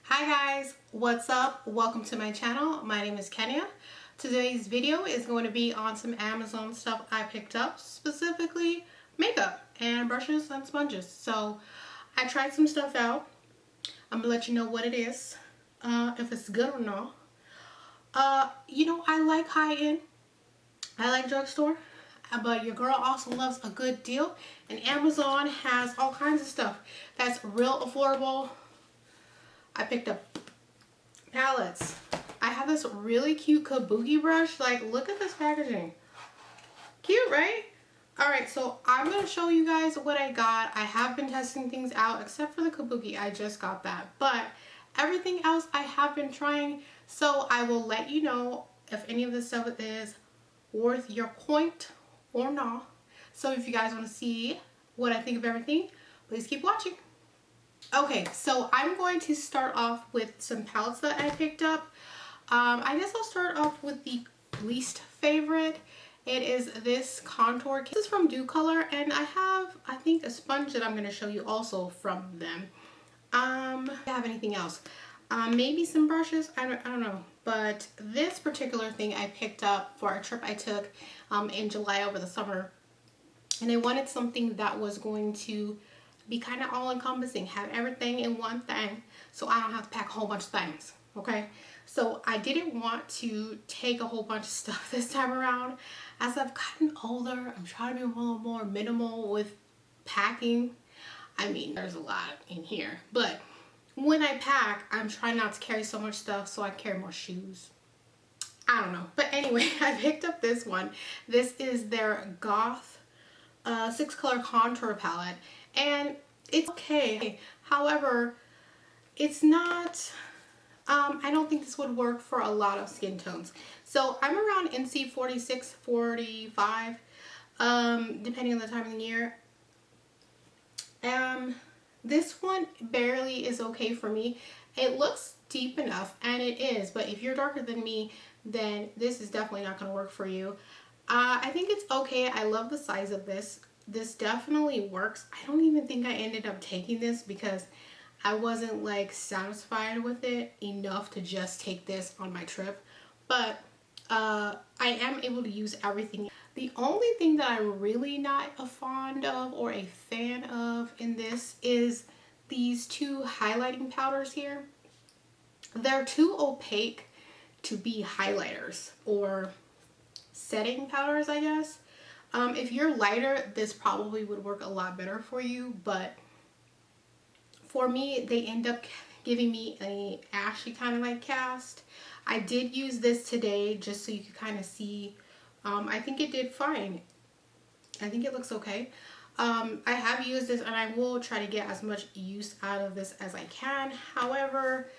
Hi guys, what's up? Welcome to my channel. My name is Kenya. Today's video is going to be on some Amazon stuff I picked up, specifically makeup and brushes and sponges. So I tried some stuff out. I'm gonna let you know what it is, if it's good or not. I like high-end. I like drugstore, but your girl also loves a good deal, and Amazon has all kinds of stuff that's real affordable. I picked up palettes. I have this really cute kabuki brush. Like, look at this packaging. Cute, right? Alright, so I'm going to show you guys what I got. I have been testing things out, except for the kabuki. I just got that. But everything else I have been trying. So I will let you know if any of this stuff is worth your point or not. So if you guys want to see what I think of everything, please keep watching. Okay, so I'm going to start off with some palettes that I picked up. I guess I'll start off with the least favorite. It is this contour kit. This is from Dew Color, and I have, I think, a sponge that I'm going to show you also from them. Do I have anything else? Maybe some brushes, I don't know. But this particular thing I picked up for a trip I took in July over the summer. And I wanted something that was going to be kind of all-encompassing, have everything in one thing, so I don't have to pack a whole bunch of things, okay? So I didn't want to take a whole bunch of stuff this time around. As I've gotten older, I'm trying to be a little more minimal with packing. I mean, there's a lot in here, but when I pack, I'm trying not to carry so much stuff so I carry more shoes. I don't know, but anyway, I picked up this one. This is their Goth 6-color contour palette, and it's okay. However, it's not, I don't think this would work for a lot of skin tones. So I'm around NC 46, 45, depending on the time of the year. This one barely is okay for me. It looks deep enough, and it is, but if you're darker than me, then this is definitely not going to work for you. I think it's okay. I love the size of this. This definitely works. I don't even think I ended up taking this because I wasn't like satisfied with it enough to just take this on my trip. But I am able to use everything. The only thing that I'm really not a fond of or a fan of in this is these two highlighting powders here. They're too opaque to be highlighters or setting powders, I guess. If you're lighter, this probably would work a lot better for you, but for me, they end up giving me a ashy kind of like cast. I did use this today just so you could kind of see. I think it did fine. I think it looks okay. I have used this, and I will try to get as much use out of this as I can. However,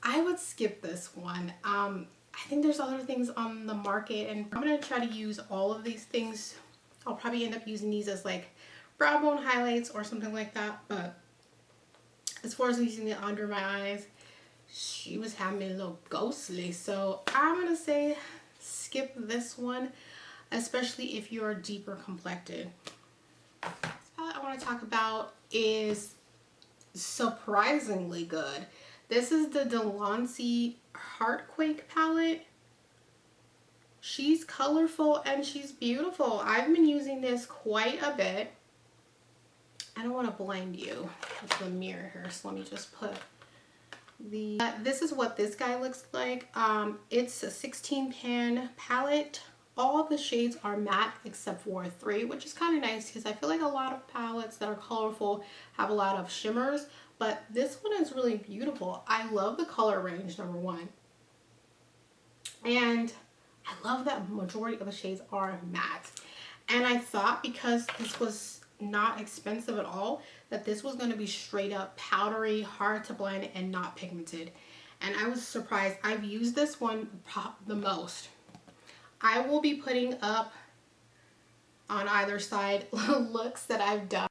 I would skip this one. I think there's other things on the market, and I'm going to try to use all of these things. I'll probably end up using these as like brow bone highlights or something like that. But as far as using it under my eyes, she was having me a little ghostly. So I'm going to say skip this one, especially if you're deeper complected. This palette I want to talk about is surprisingly good. This is the Delancey Heartquake palette. She's colorful and she's beautiful. I've been using this quite a bit. I don't want to blind you with the mirror here, so let me just put the... this is what this guy looks like. It's a 16-pan palette. All the shades are matte except for 3, which is kind of nice because I feel like a lot of palettes that are colorful have a lot of shimmers, but this one is really beautiful. I love the color range, number one. And I love that majority of the shades are matte. And I thought because this was not expensive at all, that this was going to be straight up powdery, hard to blend, and not pigmented. And I was surprised. I've used this one the most. I will be putting up on either side looks that I've done,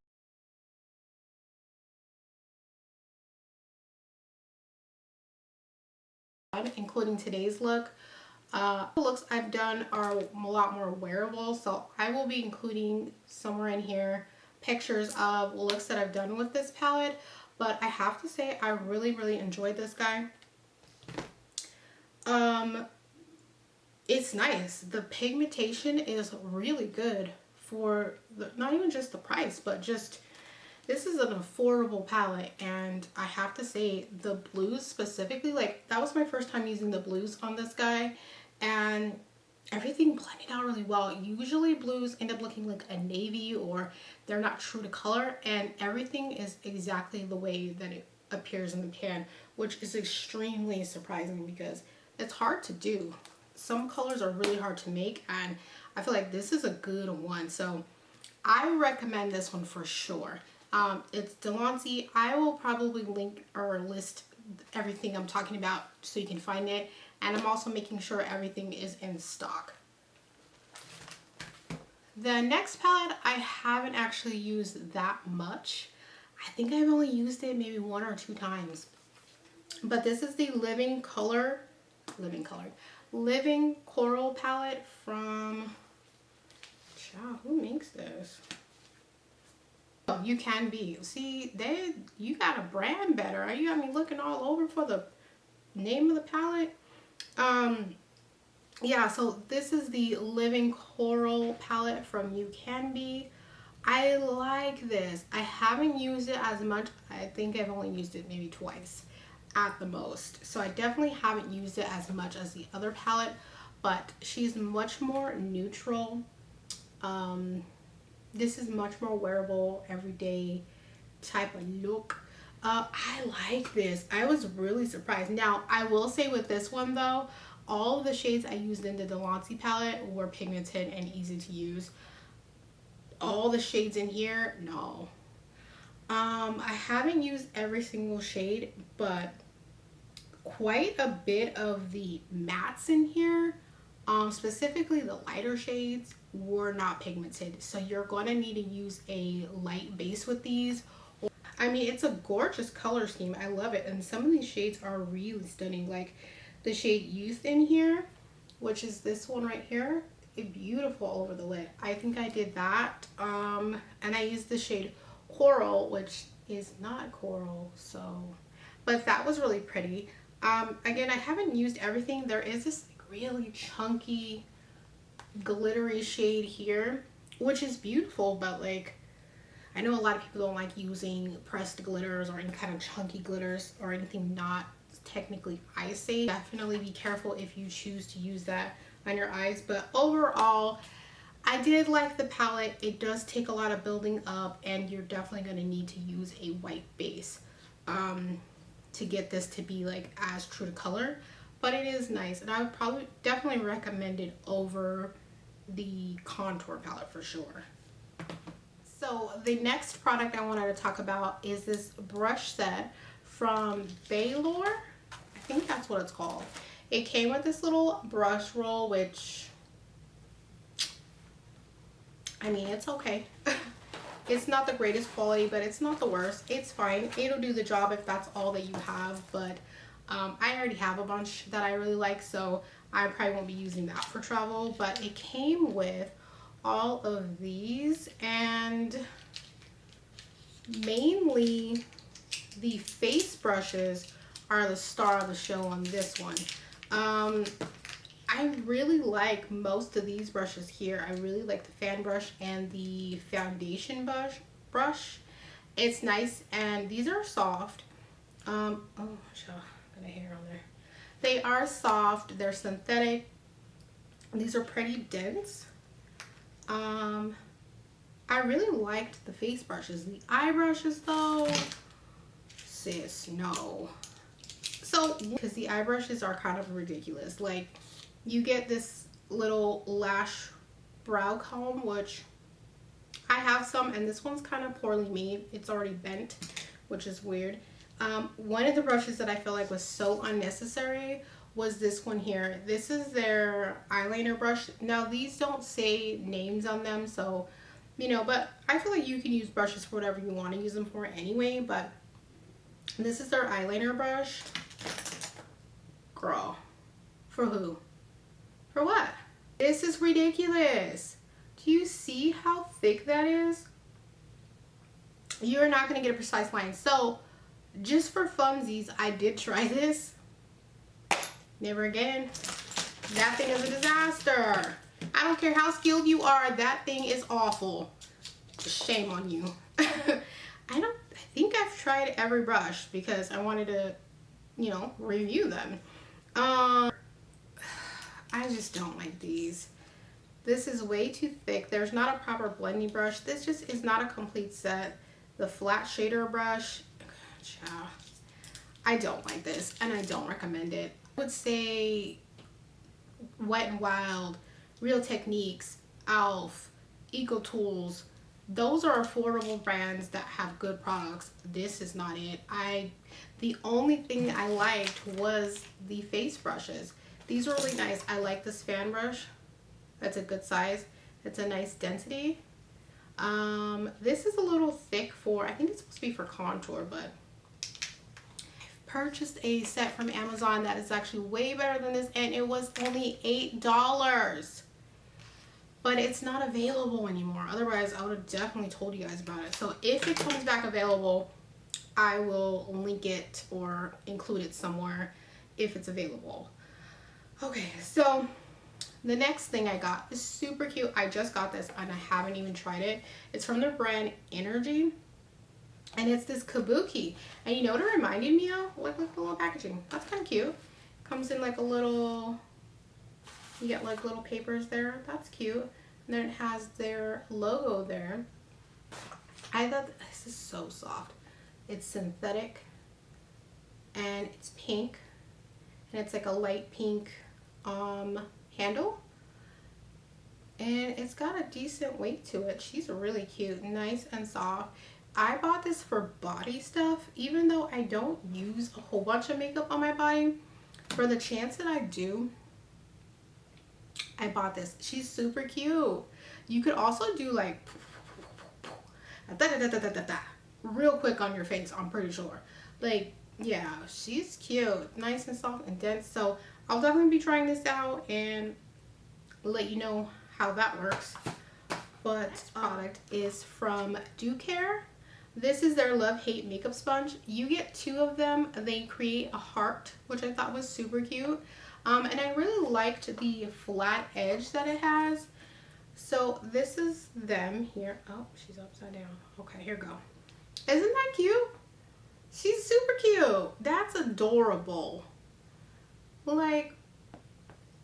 including today's look. The looks I've done are a lot more wearable, so I will be including somewhere in here pictures of looks that I've done with this palette. but I have to say I really enjoyed this guy. It's nice. The pigmentation is really good for not even just the price, but just this is an affordable palette. And I have to say the blues specifically, like that was my first time using the blues on this guy, and everything blended out really well. Usually blues end up looking like a navy or they're not true to color, and everything is exactly the way that it appears in the pan, which is extremely surprising because it's hard to do. Some colors are really hard to make, and I feel like this is a good one. So I recommend this one for sure. It's Delancey. I will probably link or list everything I'm talking about so you can find it. And I'm also making sure everything is in stock. The next palette I haven't actually used that much. I think I've only used it maybe 1 or 2 times. But this is the Living Coral palette from, child, who makes this? Oh, You Can Be. See, you got a brand better. You got me looking all over for the name of the palette. Yeah, so this is the Living Coral palette from You Can Be. I like this. I haven't used it as much. I think I've only used it maybe twice at the most. So I definitely haven't used it as much as the other palette, but she's much more neutral. This is much more wearable, everyday type of look. I like this. I was really surprised. Now, I will say with this one though, all of the shades I used in the Delancey palette were pigmented and easy to use. All the shades in here, no. I haven't used every single shade, but quite a bit of the mattes in here, specifically the lighter shades, were not pigmented. So you're going to need to use a light base with these. I mean, it's a gorgeous color scheme. I love it. And some of these shades are really stunning. Like the shade Youth in here, which is this one right here. Beautiful over the lid. I think I did that. And I used the shade Coral, which is not coral. So, but that was really pretty. Again, I haven't used everything. There is this like really chunky glittery shade here, which is beautiful, but like I know a lot of people don't like using pressed glitters or any kind of chunky glitters or anything not technically eye safe. Definitely be careful if you choose to use that on your eyes. But overall, I did like the palette. It does take a lot of building up, and you're definitely going to need to use a white base to get this to be like as true to color. But it is nice, and I would probably definitely recommend it over the contour palette for sure. So the next product I wanted to talk about is this brush set from Baylor. I think that's what it's called. It came with this little brush roll, which, I mean, it's okay. It's not the greatest quality, but it's not the worst. It's fine. It'll do the job if that's all that you have, but I already have a bunch that I really like, so I probably won't be using that for travel. But it came with all of these, and mainly the face brushes are the star of the show on this one. I really like most of these brushes here. I really like the fan brush and the foundation brush. It's nice, and these are soft. Oh, got a hair on there. They are soft. They're synthetic. These are pretty dense. I really liked the face brushes. The eye brushes though, sis, no. So, because the eye brushes are kind of ridiculous. Like, you get this little lash brow comb, which I have some, and this one's kind of poorly made. It's already bent, which is weird. One of the brushes that I feel like was so unnecessary was this one here. This is their eyeliner brush. Now, these don't say names on them, so, you know, but I feel like you can use brushes for whatever you want to use them for anyway. But this is their eyeliner brush. Girl, for who? For what? This is ridiculous. Do you see how thick that is? You're not going to get a precise line. So just for funsies, I did try this. Never again. That thing is a disaster. I don't care how skilled you are, that thing is awful. Shame on you. I think I've tried every brush because I wanted to, you know, review them. I just don't like these. This is way too thick. There's not a proper blending brush. This just is not a complete set. The flat shader brush, I don't like this and I don't recommend it. I would say Wet n Wild, Real Techniques, Alf, Eco Tools, those are affordable brands that have good products. This is not it. The only thing I liked was the face brushes. These are really nice. I like this fan brush. That's a good size. It's a nice density. This is a little thick for, I think it's supposed to be for contour, but I've purchased a set from Amazon that is actually way better than this, and it was only $8. But it's not available anymore. Otherwise, I would have definitely told you guys about it. So if it comes back available, I will link it or include it somewhere if it's available. Okay, so the next thing I got is super cute. I just got this and I haven't even tried it. It's from their brand Energy. And it's this kabuki. And you know what it reminded me of? Look at the little packaging. That's kind of cute. Comes in like a little... You get like little papers there. That's cute. And then it has their logo there. I thought this is so soft. It's synthetic and it's pink, and it's like a light pink handle, and it's got a decent weight to it. She's really cute, nice and soft. I bought this for body stuff, even though I don't use a whole bunch of makeup on my body. For the chance that I do, I bought this. She's super cute. You could also do like real quick on your face, I'm pretty sure. Like, yeah, she's cute, nice and soft and dense. So I'll definitely be trying this out and let you know how that works. But this product is from Do Care. This is their Love Hate makeup sponge. You get 2 of them. They create a heart, which I thought was super cute. And I really liked the flat edge that it has. So this is them here. Oh, she's upside down. Okay, here we go. Isn't that cute? She's super cute. That's adorable. Like,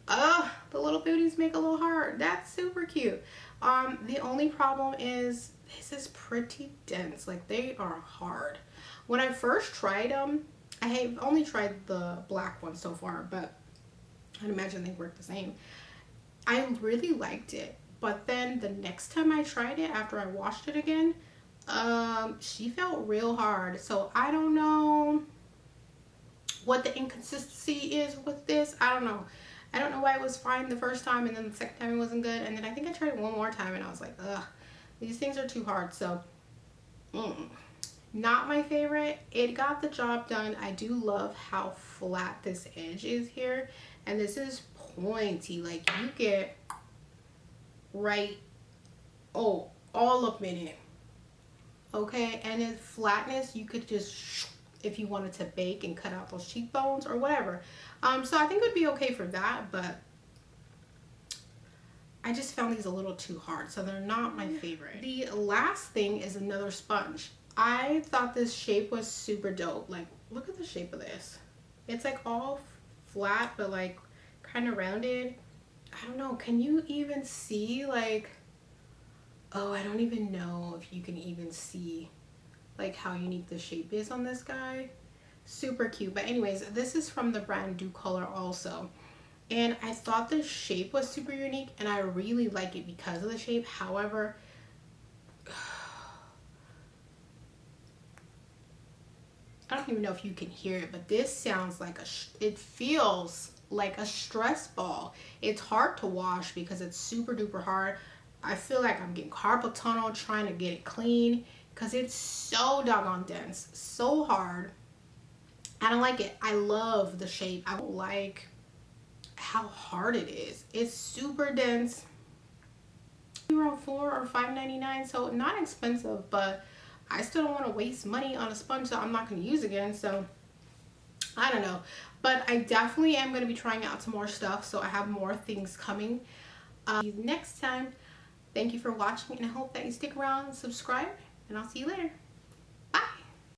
the little booties make a little heart. That's super cute. The only problem is this is pretty dense. Like, they are hard. When I first tried them, I have only tried the black one so far, but I'd imagine they work the same. I really liked it, but then the next time I tried it after I washed it again, she felt real hard. So I don't know what the inconsistency is with this. I don't know. I don't know why it was fine the first time and then the second time it wasn't good, and then I think I tried it one more time and I was like, ugh, these things are too hard. So not my favorite. It got the job done. I do love how flat this edge is here, and this is pointy. Like, you get right, all up in it. Okay, and in flatness, you could just, if you wanted to bake and cut out those cheekbones or whatever. So I think it would be okay for that, but I just found these a little too hard, so they're not my favorite. The last thing is another sponge. I thought this shape was super dope. Like, look at the shape of this. It's like all flat, but like kind of rounded. I don't know, can you even see, like, oh, I don't even know if you can even see like how unique the shape is on this guy. Super cute. But anyways, this is from the brand Do Color also, and I thought the shape was super unique and I really like it because of the shape. However, I don't even know if you can hear it, but this sounds like it feels like a stress ball. It's hard to wash because it's super duper hard. I feel like I'm getting carpal tunnel trying to get it clean because it's so doggone dense, so hard. I don't like it. I love the shape. I don't like how hard it is. It's super dense. Around $4 or $5.99, so not expensive, but I still don't want to waste money on a sponge that I'm not going to use again. So I don't know, but I definitely am going to be trying out some more stuff, so I have more things coming next time. Thank you for watching, and I hope that you stick around and subscribe, and I'll see you later.